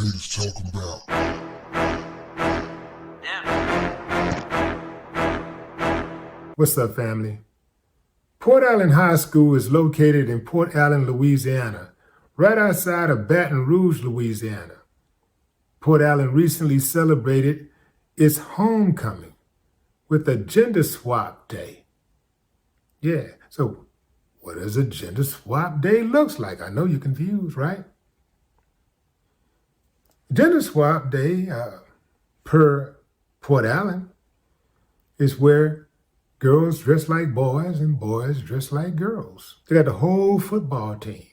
haters talking about. What's up, family? Port Allen High School is located in Port Allen, Louisiana, right outside of Baton Rouge, Louisiana. Port Allen recently celebrated its homecoming with a gender swap day. Yeah, so what does a gender swap day looks like? I know you're confused, right? Gender swap day, per Port Allen, is where girls dress like boys and boys dress like girls. They got the whole football team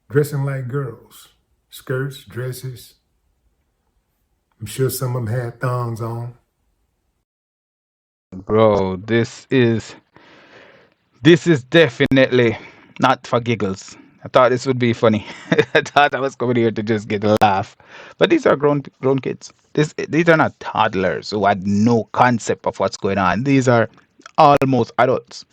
dressing like girls. Skirts, dresses. I'm sure some of them had thongs on. Bro, this is definitely not for giggles. I thought this would be funny. I thought I was coming here to just get a laugh. But these are grown kids. These are not toddlers who had no concept of what's going on. These are almost adults.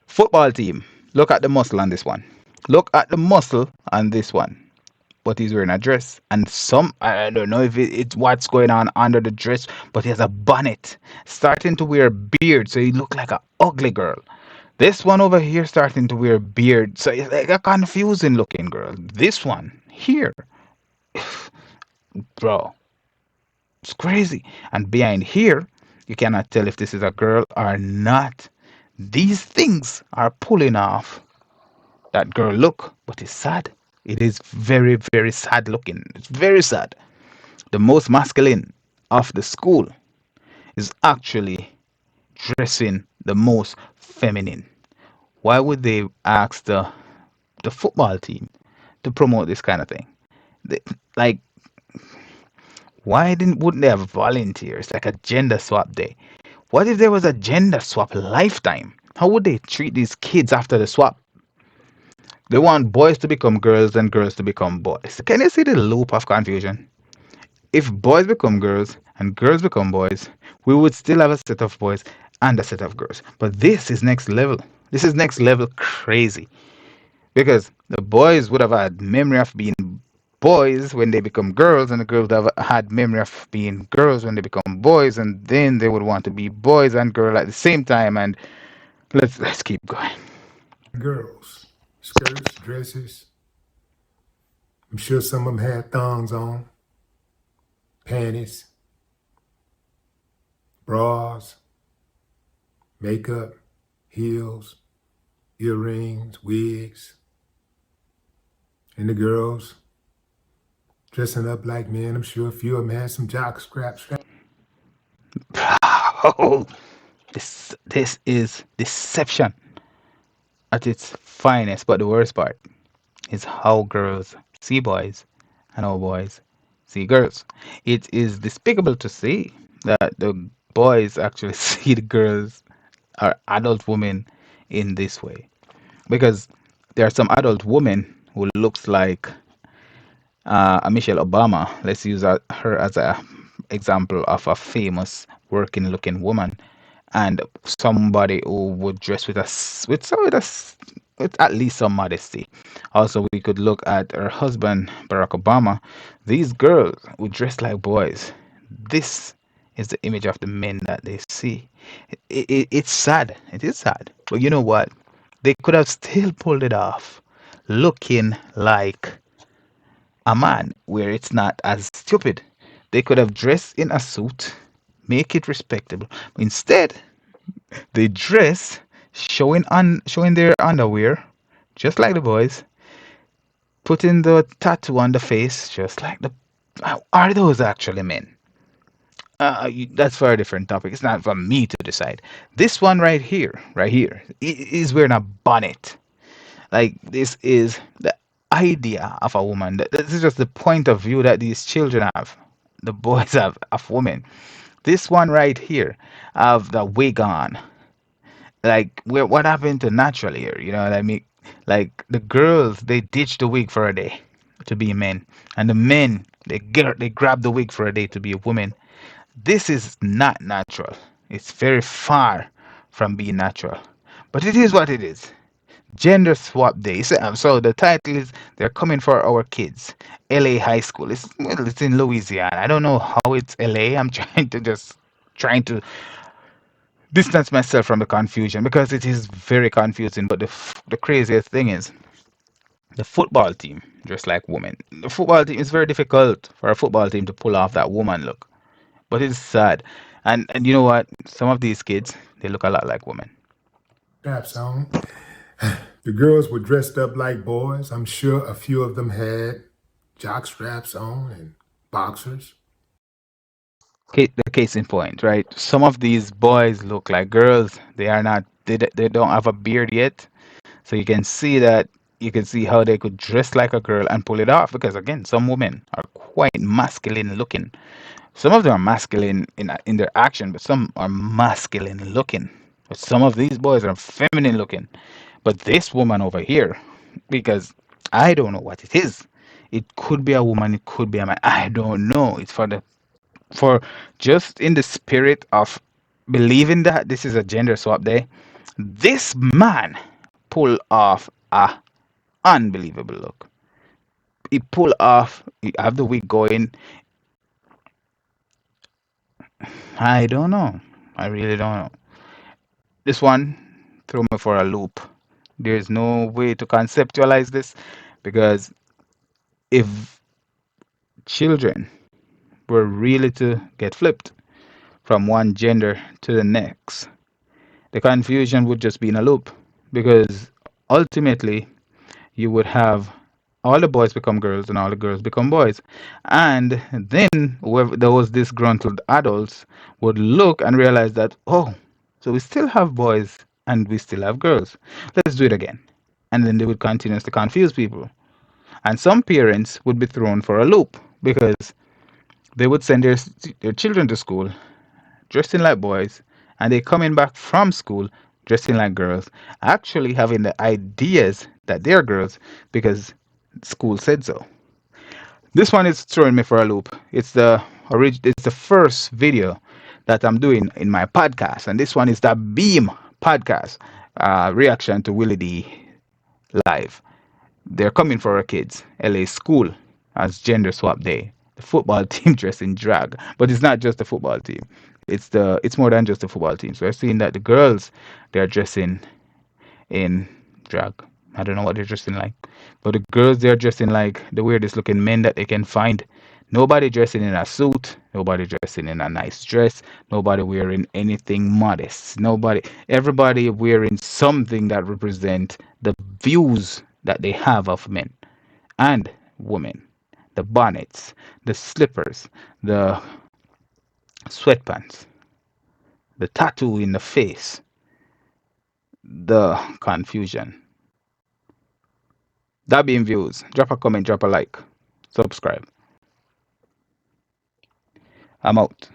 Football team. Look at the muscle on this one. Look at the muscle on this one. But he's wearing a dress, and some I don't know if it's what's going on under the dress, but he has a bonnet, starting to wear a beard, so he look like a ugly girl. This one over here starting to wear a beard, so he's like a confusing looking girl. This one here, bro, it's crazy. And behind here, you cannot tell if this is a girl or not. These things are pulling off that girl look, but it's sad. It is very, very sad looking. It's very sad. The most masculine of the school is actually dressing the most feminine. Why would they ask the football team to promote this kind of thing? They, like, why didn't wouldn't they have volunteers like a gender swap day? What if there was a gender swap lifetime? How would they treat these kids after the swap? They want boys to become girls and girls to become boys. Can you see the loop of confusion? If boys become girls and girls become boys, we would still have a set of boys and a set of girls. But this is next level. This is next level crazy. Because the boys would have had memory of being boys when they become girls, and the girls would have had memory of being girls when they become boys, and then they would want to be boys and girl at the same time. And let's keep going. Girls, skirts, dresses. I'm sure some of them had thongs on, panties, bras, makeup, heels, earrings, wigs. And the girls dressing up like men. I'm sure a few of them had some jock scraps. Oh, this is deception at its finest. But the worst part is how girls see boys and how boys see girls. It is despicable to see that the boys actually see the girls or adult women in this way, because there are some adult women who looks like a Michelle Obama. Let's use her as a example of a famous working looking woman, and somebody who would dress with with at least some modesty. Also, we could look at her husband Barack Obama. These girls who dress like boys. This is the image of the men that they see. It's sad. It is sad. But you know what? They could have still pulled it off, looking like a man, where it's not as stupid. They could have dressed in a suit, make it respectable. Instead, they dress showing their underwear, just like the boys, putting the tattoo on the face, just like the. Are those actually men? That's for a different topic. It's not for me to decide. This one right here, is wearing a bonnet. Like, this is the idea of a woman. This is just the point of view that these children have. The boys have of women. This one right here have the wig on. Like, what happened to natural hair? You know what I mean? Like, the girls, they ditch the wig for a day to be men, and the men, they grab the wig for a day to be a woman. This is not natural. It's very far from being natural. But it is what it is. Gender swap day. So the title is they're coming for our kids. LA High School. It's in Louisiana. I don't know how it's LA. I'm trying to distance myself from the confusion because it is very confusing. But the craziest thing is the football team dressed like women. The football team is very difficult for a football team to pull off that woman look. But it's sad. And you know what? Some of these kids, they look a lot like women. Straps on. The girls were dressed up like boys. I'm sure a few of them had jock straps on and boxers. The case in point, right? Some of these boys look like girls. They are not. They don't have a beard yet, so you can see how they could dress like a girl and pull it off. Because again, some women are quite masculine looking. Some of them are masculine in their action, but some are masculine looking. But some of these boys are feminine looking. But this woman over here, because I don't know what it is. It could be a woman, it could be a man. I don't know. It's for just in the spirit of believing that this is a gender swap day. This man pulled off a unbelievable look. He pulled off. He have the wig going. I don't know. I really don't know. This one threw me for a loop. There's no way to conceptualize this because if children were really to get flipped from one gender to the next, the confusion would just be in a loop because ultimately you would have all the boys become girls and all the girls become boys. And then whoever those disgruntled adults would look and realize that, oh, so we still have boys and we still have girls. Let's do it again. And then they would continuously confuse people. And some parents would be thrown for a loop because they would send their children to school dressing like boys and they coming back from school dressing like girls, actually having the ideas that they're girls because school said so. This one is throwing me for a loop. It's the first video that I'm doing in my podcast, and this one is the Beam podcast reaction to Willie D live. They're coming for our kids. LA school as gender swap day. The football team dressed in drag, but it's not just the football team. It's more than just the football team. So we're seeing that the girls they're dressing in drag. I don't know what they're dressing like, but the girls they're dressing like the weirdest looking men that they can find. Nobody dressing in a suit. Nobody dressing in a nice dress. Nobody wearing anything modest. Nobody. Everybody wearing something that represent the views that they have of men and women. The bonnets, the slippers, the sweatpants, the tattoo in the face, the confusion. Dabeam views. Drop a comment, drop a like, subscribe. I'm out.